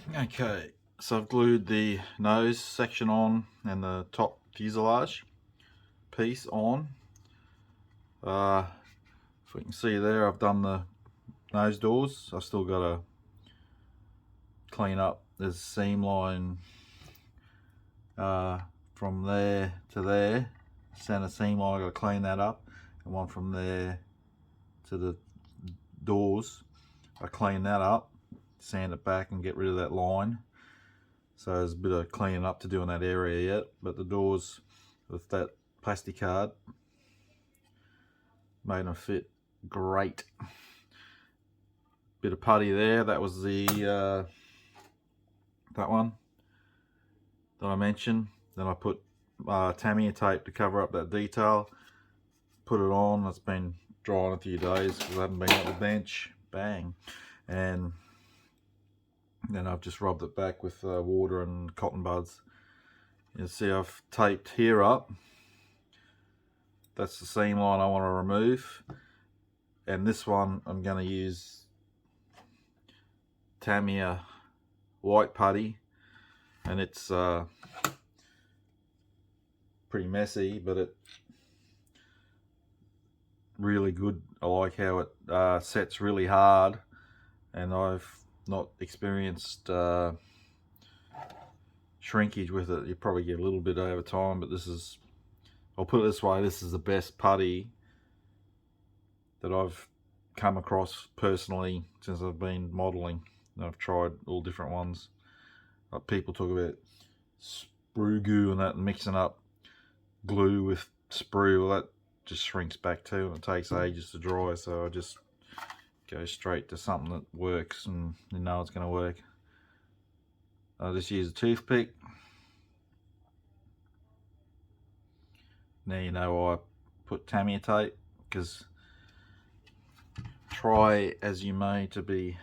Okay, so I've glued the nose section on and the top fuselage piece on. If we can see there, I've done the nose doors. I've still got to clean up this seam line from there to there. Center seam line, I've got to clean that up, and one from there to the doors. I clean that up, sand it back and get rid of that line. So there's a bit of cleaning up to do in that area yet, but the doors with that plastic card made them fit great. Bit of putty there, that was the that one that I mentioned. Then I put Tamiya tape to cover up that detail, put it on. It's been drying a few days because I haven't been at the bench. Bang. And then I've just rubbed it back with water and cotton buds. You see I've taped here up. That's the seam line I want to remove. And this one I'm going to use Tamiya white putty, and it's pretty messy, but it really good. I like how it sets really hard, and I've not experienced shrinkage with it. You probably get a little bit over time, but this is, I'll put it this way, this is the best putty that I've come across personally since I've been modeling. I've tried all different ones. Like people talk about sprue goo and that, and mixing up glue with sprue. Well, that just shrinks back too, and it takes ages to dry. So I just go straight to something that works, and you know it's going to work. I just use a toothpick. Now you know why I put Tamiya tape, because try as you may to be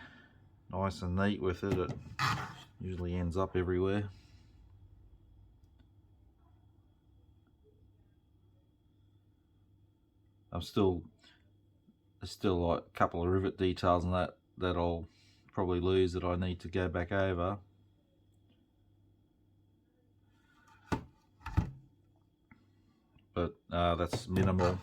nice and neat with it, it usually ends up everywhere. There's still like a couple of rivet details and that I'll probably lose, that I need to go back over. But that's minimal.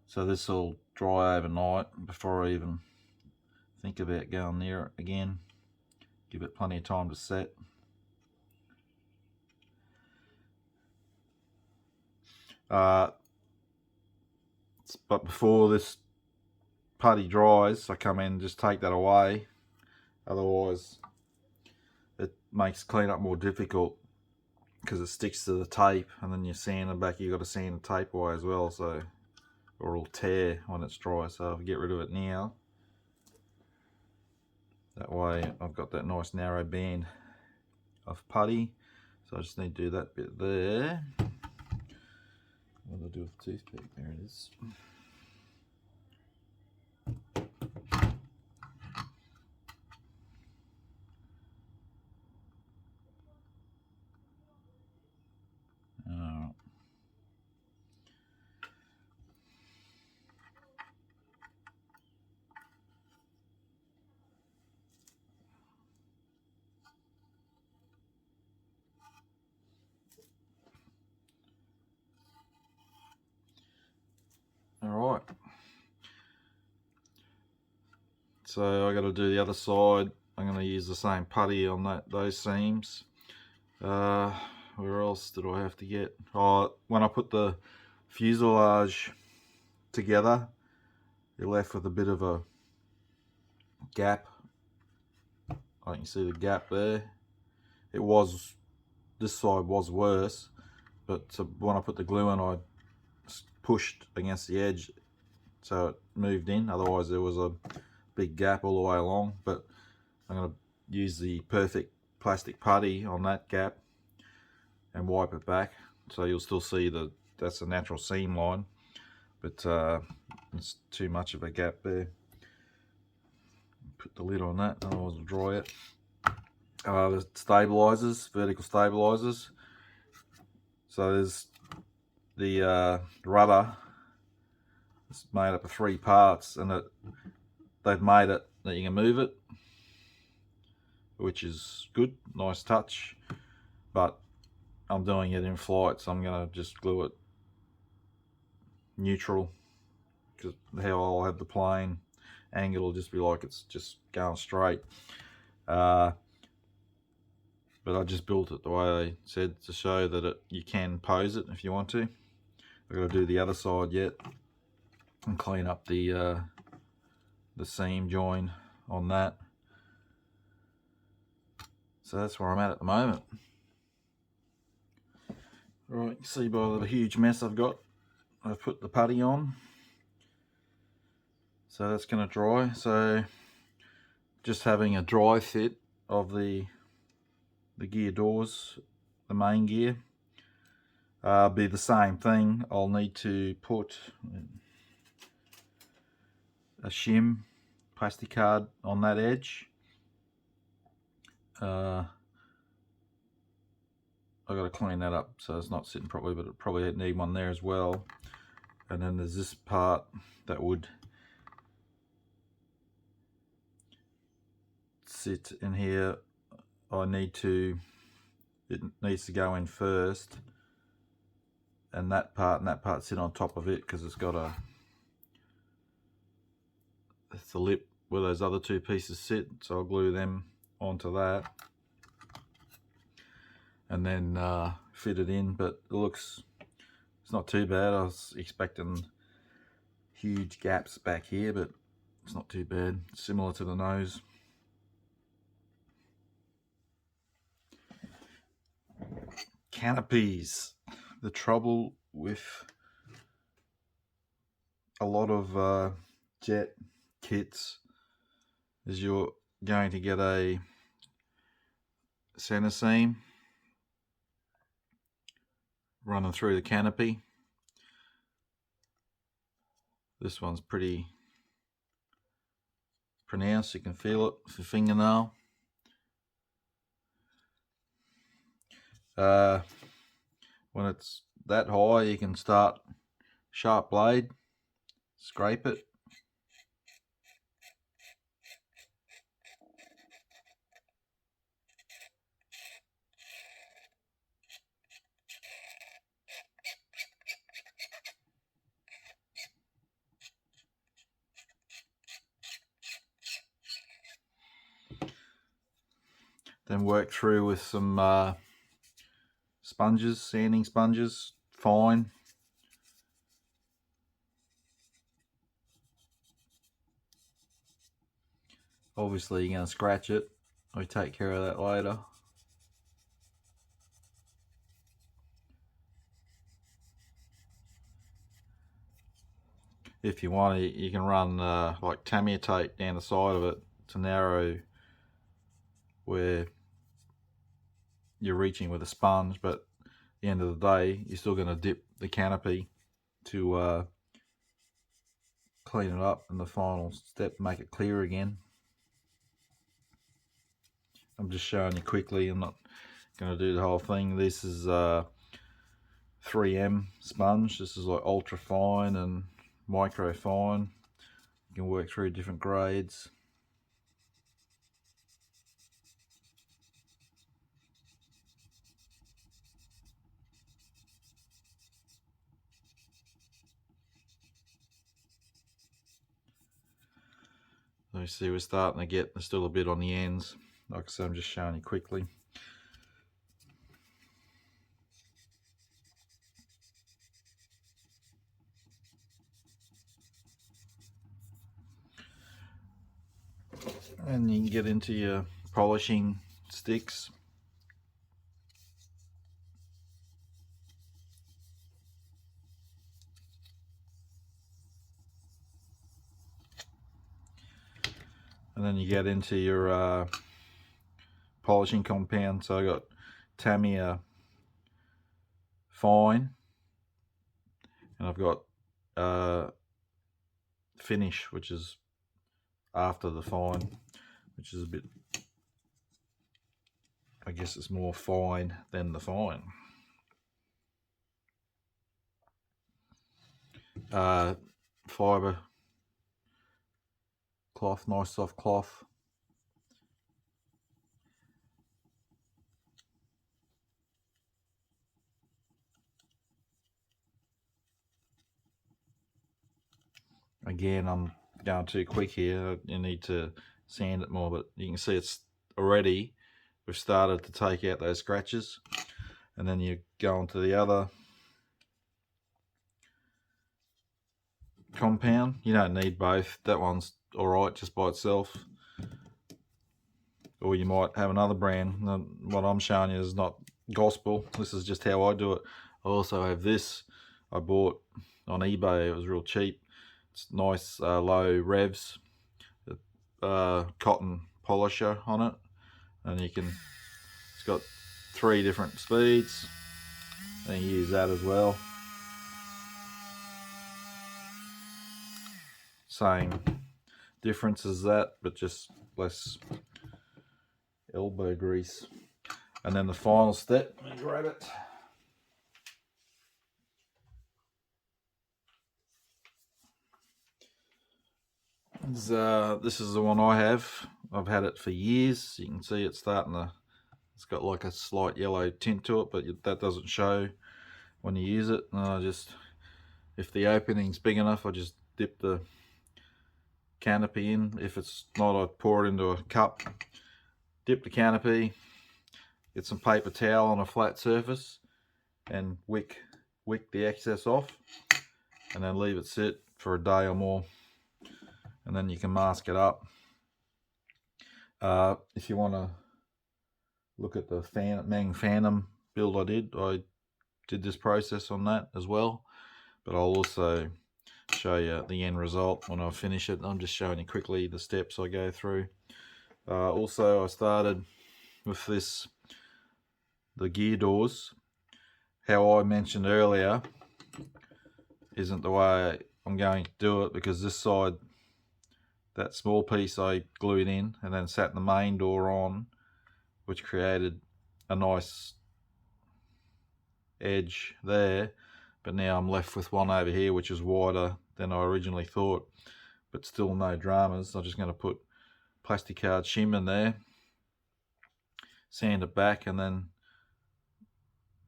So this will dry overnight before I even think about going near it again. Give it plenty of time to set. But before this putty dries, I come in and just take that away. Otherwise, it makes cleanup more difficult because it sticks to the tape, and then you sand it back. You've got to sand the tape away as well, so, or it'll tear when it's dry. So I'll get rid of it now. That way I've got that nice narrow band of putty. So I just need to do that bit there. What do I do with the toothpick? There it is. Alright, so I got to do the other side. I'm going to use the same putty on those seams. Where else did I have to get? Oh, when I put the fuselage together, you're left with a bit of a gap. I can see the gap there. This side was worse, but when I put the glue in, I pushed against the edge so it moved in. Otherwise there was a big gap all the way along. But I'm going to use the perfect plastic putty on that gap and wipe it back, so you'll still see that's a natural seam line, but it's too much of a gap there. Put the lid on that, otherwise it'll dry it. The stabilizers, vertical stabilizers. So there's the rudder is made up of 3 parts, and they've made it that you can move it, which is good, nice touch. But I'm doing it in flight, so I'm going to just glue it neutral, because how I'll have the plane angle will just be like it's just going straight. But I just built it the way they said, to show that you can pose it if you want to. I've got to do the other side yet and clean up the seam join on that. So that's where I'm at the moment. Right, you see by the huge mess I've got, I've put the putty on. So that's going to dry. So just having a dry fit of the gear doors, the main gear, be the same thing. I'll need to put a shim plastic card on that edge. I've got to clean that up so it's not sitting properly, but it probably need one there as well. And then there's this part that would sit in here. It needs to go in first, and that part sit on top of it, because it's the lip where those other 2 pieces sit. So I'll glue them onto that and then fit it in. But it's not too bad. I was expecting huge gaps back here, but it's not too bad. Similar to the nose. Canopies. The trouble with a lot of jet kits is you're going to get a center seam running through the canopy. This one's pretty pronounced. You can feel it with your fingernail. When it's that high, you can start sharp blade, scrape it. Then work through with some sponges, sanding sponges, fine. Obviously you're going to scratch it. I'll take care of that later. If you want, you can run like Tamiya tape down the side of it to narrow where you're reaching with a sponge, but at the end of the day you're still going to dip the canopy to clean it up in the final step, make it clear again. I'm just showing you quickly. I'm not going to do the whole thing. This is 3M sponge. This is like ultra fine and micro fine. You can work through different grades. So you see we're starting to get, there's still a bit on the ends. Like I said, I'm just showing you quickly. And you can get into your polishing sticks. And then you get into your polishing compound. So I got Tamiya Fine, and I've got Finish, which is after the Fine, which is a bit, I guess it's more fine than the Fine. fibre cloth, nice soft cloth. Again, I'm going too quick here. You need to sand it more, but you can see it's already, we've started to take out those scratches. And then you go on to the other compound. You don't need both. That one's alright just by itself. Or you might have another brand. What I'm showing you is not gospel. This is just how I do it. I also have this I bought on eBay. It was real cheap. It's nice low revs, cotton polisher on it, and it's got 3 different speeds, and you use that as well. Same difference as that, but just less elbow grease. And then the final step, let me grab it. This is the one I have. I've had it for years. You can see it's starting to, it's got like a slight yellow tint to it, but that doesn't show when you use it. And if the opening's big enough, I just dip the Canopy in. If it's not, I pour it into a cup, dip the Canopy, get some paper towel on a flat surface, and wick the excess off, and then leave it sit for a day or more, and then you can mask it up. If you want to look at the Meng Phantom build I did this process on that as well, but I'll also show you the end result when I finish it. I'm just showing you quickly the steps I go through. Also, I started with the gear doors. How I mentioned earlier isn't the way I'm going to do it, because this side, that small piece I glued in and then sat the main door on, which created a nice edge there, but now I'm left with one over here which is wider than I originally thought, but still no dramas. I'm just going to put plastic card shim in there, sand it back, and then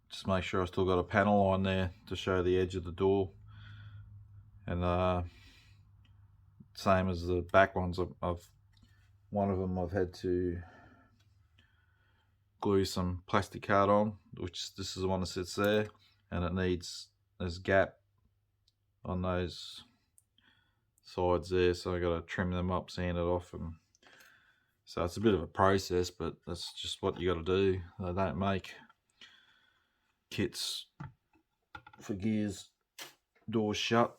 just make sure I still got a panel on there to show the edge of the door. And same as the back ones, one of them I've had to glue some plastic card on, which this is the one that sits there, and it needs, there's a gap on those sides there, so I got to trim them up, sand it off, and so it's a bit of a process, but that's just what you got to do. They don't make kits for gears doors shut.